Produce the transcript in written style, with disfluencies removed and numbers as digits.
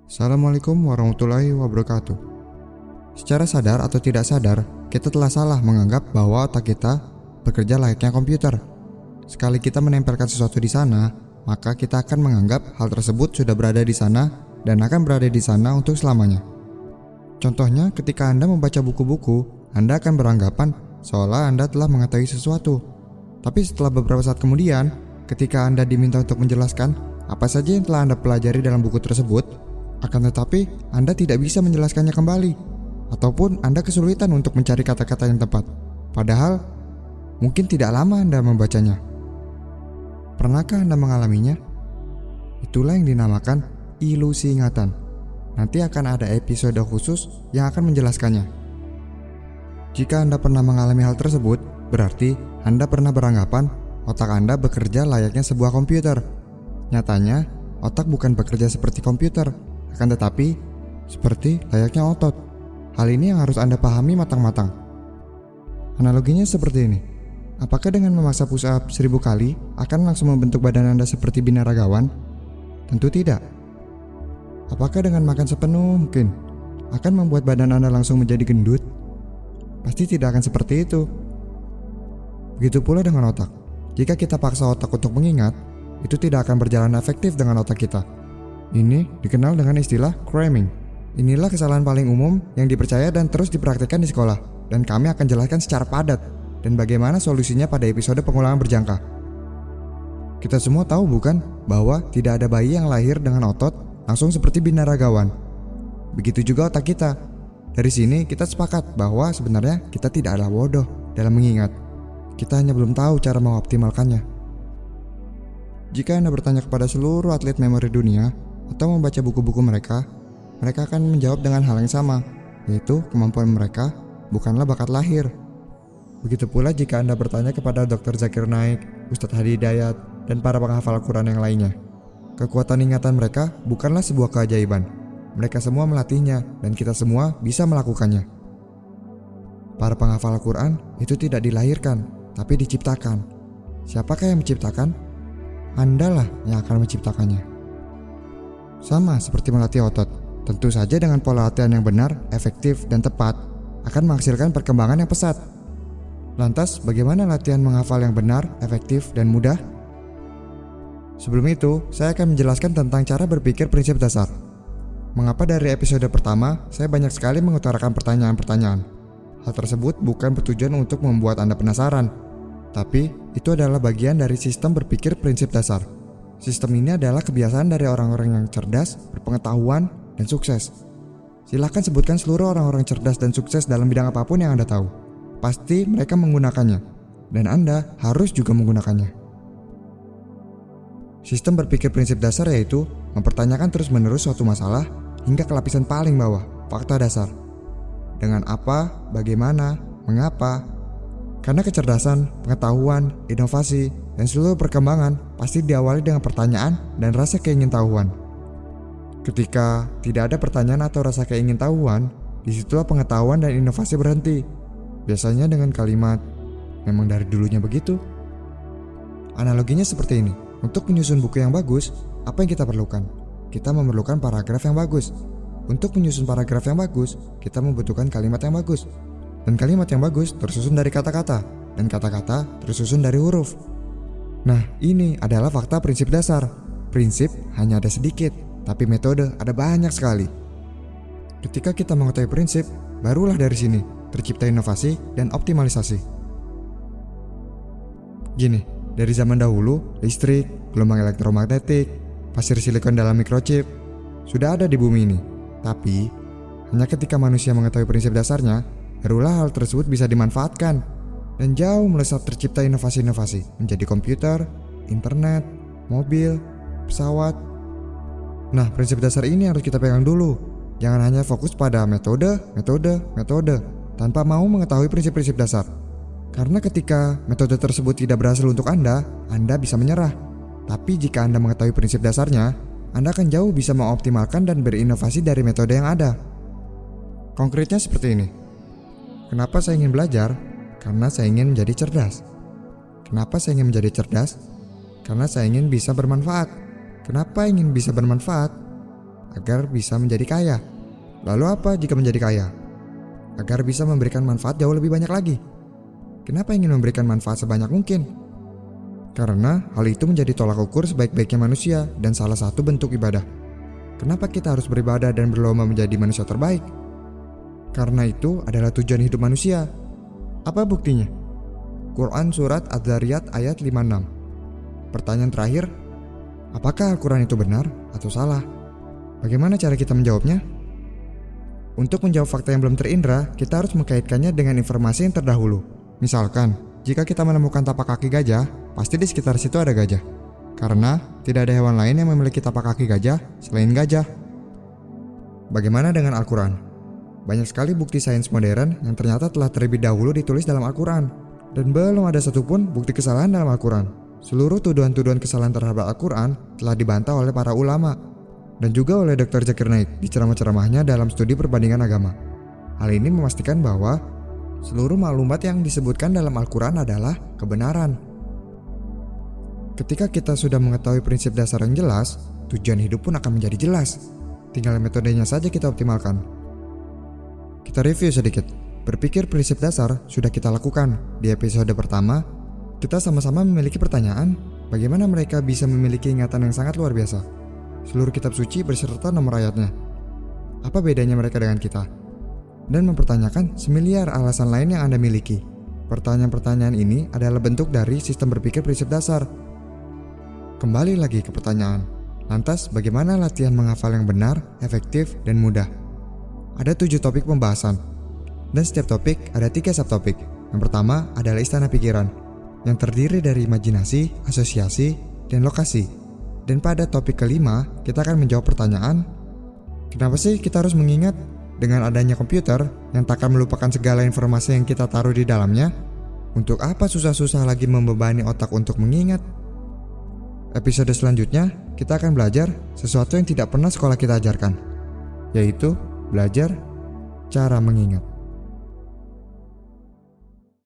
Assalamualaikum warahmatullahi wabarakatuh. Secara sadar atau tidak sadar, kita telah salah menganggap bahwa otak kita bekerja layaknya komputer. Sekali kita menempelkan sesuatu di sana, maka kita akan menganggap hal tersebut sudah berada di sana dan akan berada di sana untuk selamanya. Contohnya, ketika Anda membaca buku-buku, Anda akan beranggapan seolah Anda telah mengetahui sesuatu. Tapi setelah beberapa saat kemudian, ketika Anda diminta untuk menjelaskan apa saja yang telah Anda pelajari dalam buku tersebut, akan tetapi Anda tidak bisa menjelaskannya kembali, ataupun Anda kesulitan untuk mencari kata-kata yang tepat, padahal mungkin tidak lama Anda membacanya. Pernahkah Anda mengalaminya? Itulah yang dinamakan ilusi ingatan. Nanti akan ada episode khusus yang akan menjelaskannya. Jika Anda pernah mengalami hal tersebut, berarti Anda pernah beranggapan otak Anda bekerja layaknya sebuah komputer. Nyatanya, otak bukan bekerja seperti komputer, akan tetapi seperti layaknya otot. Hal ini yang harus Anda pahami matang-matang. Analoginya seperti ini. Apakah dengan memaksa push up 1000 kali akan langsung membentuk badan Anda seperti binaragawan? Tentu tidak. Apakah dengan makan sepenuh mungkin akan membuat badan Anda langsung menjadi gendut? Pasti tidak akan seperti itu. Begitu pula dengan otak. Jika kita paksa otak untuk mengingat, itu tidak akan berjalan efektif dengan otak kita. Ini dikenal dengan istilah cramming. Inilah kesalahan paling umum yang dipercaya dan terus dipraktikkan di sekolah, dan kami akan jelaskan secara padat dan bagaimana solusinya pada episode pengulangan berjangka. Kita semua tahu bukan bahwa tidak ada bayi yang lahir dengan otot langsung seperti binaragawan. Begitu juga otak kita. Dari sini kita sepakat bahwa sebenarnya kita tidaklah bodoh dalam mengingat. Kita hanya belum tahu cara mengoptimalkannya. Jika Anda bertanya kepada seluruh atlet memori dunia atau membaca buku-buku mereka akan menjawab dengan hal yang sama, yaitu kemampuan mereka bukanlah bakat lahir. Begitu pula jika Anda bertanya kepada Dr. Zakir Naik, Ustadz Hadi Hidayat, dan para penghafal Al-Quran yang lainnya. Kekuatan ingatan mereka bukanlah sebuah keajaiban. Mereka semua melatihnya dan kita semua bisa melakukannya. Para penghafal Al-Quran itu tidak dilahirkan, tapi diciptakan. Siapakah yang menciptakan? Andalah yang akan menciptakannya. Sama seperti melatih otot, tentu saja dengan pola latihan yang benar, efektif, dan tepat akan menghasilkan perkembangan yang pesat. Lantas, bagaimana latihan menghafal yang benar, efektif, dan mudah? Sebelum itu, saya akan menjelaskan tentang cara berpikir prinsip dasar. Mengapa dari episode pertama, saya banyak sekali mengutarakan pertanyaan-pertanyaan. Hal tersebut bukan bertujuan untuk membuat Anda penasaran, tapi itu adalah bagian dari sistem berpikir prinsip dasar. Sistem ini adalah kebiasaan dari orang-orang yang cerdas, berpengetahuan, dan sukses. Silahkan sebutkan seluruh orang-orang cerdas dan sukses dalam bidang apapun yang Anda tahu. Pasti mereka menggunakannya, dan Anda harus juga menggunakannya. Sistem berpikir prinsip dasar yaitu mempertanyakan terus-menerus suatu masalah hingga ke lapisan paling bawah, fakta dasar. Dengan apa, bagaimana, mengapa. Karena kecerdasan, pengetahuan, inovasi, dan seluruh perkembangan pasti diawali dengan pertanyaan dan rasa keingintahuan. Ketika tidak ada pertanyaan atau rasa keingintahuan, disitulah pengetahuan dan inovasi berhenti. Biasanya dengan kalimat, memang dari dulunya begitu. Analoginya seperti ini. Untuk menyusun buku yang bagus, apa yang kita perlukan? Kita memerlukan paragraf yang bagus. Untuk menyusun paragraf yang bagus, kita membutuhkan kalimat yang bagus. Dan kalimat yang bagus tersusun dari kata-kata, dan kata-kata tersusun dari huruf. Nah, ini adalah fakta prinsip dasar. Prinsip hanya ada sedikit, tapi metode ada banyak sekali. Ketika kita mengetahui prinsip, barulah dari sini tercipta inovasi dan optimalisasi. Gini, dari zaman dahulu, listrik, gelombang elektromagnetik, pasir silikon dalam microchip sudah ada di bumi ini. Tapi, hanya ketika manusia mengetahui prinsip dasarnya, barulah hal tersebut bisa dimanfaatkan dan jauh melesat tercipta inovasi-inovasi menjadi komputer, internet, mobil, pesawat. Nah, prinsip dasar ini harus kita pegang dulu. Jangan hanya fokus pada metode tanpa mau mengetahui prinsip-prinsip dasar. Karena ketika metode tersebut tidak berhasil untuk Anda bisa menyerah. Tapi jika Anda mengetahui prinsip dasarnya, Anda akan jauh bisa mengoptimalkan dan berinovasi dari metode yang ada. Konkretnya seperti ini. Kenapa saya ingin belajar? Karena saya ingin menjadi cerdas. Kenapa saya ingin menjadi cerdas? Karena saya ingin bisa bermanfaat. Kenapa ingin bisa bermanfaat? agar bisa menjadi kaya. Lalu apa jika menjadi kaya? Agar bisa memberikan manfaat jauh lebih banyak lagi. Kenapa ingin memberikan manfaat sebanyak mungkin? Karena hal itu menjadi tolak ukur sebaik-baiknya manusia dan salah satu bentuk ibadah. Kenapa kita harus beribadah dan berlomba menjadi manusia terbaik? Karena itu adalah tujuan hidup manusia. Apa buktinya? Quran Surat Az-Zariyat ayat 56. Pertanyaan terakhir, apakah Al-Quran itu benar atau salah? Bagaimana cara kita menjawabnya? Untuk menjawab fakta yang belum terindra, kita harus mengkaitkannya dengan informasi yang terdahulu. Misalkan, jika kita menemukan tapak kaki gajah, pasti di sekitar situ ada gajah. Karena tidak ada hewan lain yang memiliki tapak kaki gajah selain gajah. Bagaimana dengan Al-Quran? Banyak sekali bukti sains modern yang ternyata telah terlebih dahulu ditulis dalam Al-Quran. Dan belum ada satupun bukti kesalahan dalam Al-Quran. Seluruh tuduhan-tuduhan kesalahan terhadap Al-Quran telah dibantah oleh para ulama dan juga oleh Dr. Zakir Naik di ceramah-ceramahnya dalam studi perbandingan agama. Hal ini memastikan bahwa seluruh maklumat yang disebutkan dalam Al-Quran adalah kebenaran. Ketika kita sudah mengetahui prinsip dasar yang jelas, tujuan hidup pun akan menjadi jelas. Tinggal metodenya saja kita optimalkan. Kita review sedikit. Berpikir prinsip dasar sudah kita lakukan. Di episode pertama, kita sama-sama memiliki pertanyaan, bagaimana mereka bisa memiliki ingatan yang sangat luar biasa. Seluruh kitab suci berserta nomor ayatnya. Apa bedanya mereka dengan kita? Dan mempertanyakan semiliar alasan lain yang Anda miliki. Pertanyaan-pertanyaan ini adalah bentuk dari sistem berpikir prinsip dasar. Kembali lagi ke pertanyaan, lantas bagaimana latihan menghafal yang benar, efektif, dan mudah? Ada 7 topik pembahasan, dan setiap topik ada 3 subtopik. Yang pertama adalah istana pikiran, yang terdiri dari imajinasi, asosiasi, dan lokasi. Dan pada topik kelima, kita akan menjawab pertanyaan, kenapa sih kita harus mengingat? Dengan adanya komputer yang tak akan melupakan segala informasi yang kita taruh di dalamnya, untuk apa susah-susah lagi membebani otak untuk mengingat? Episode selanjutnya, kita akan belajar sesuatu yang tidak pernah sekolah kita ajarkan, yaitu belajar cara mengingat.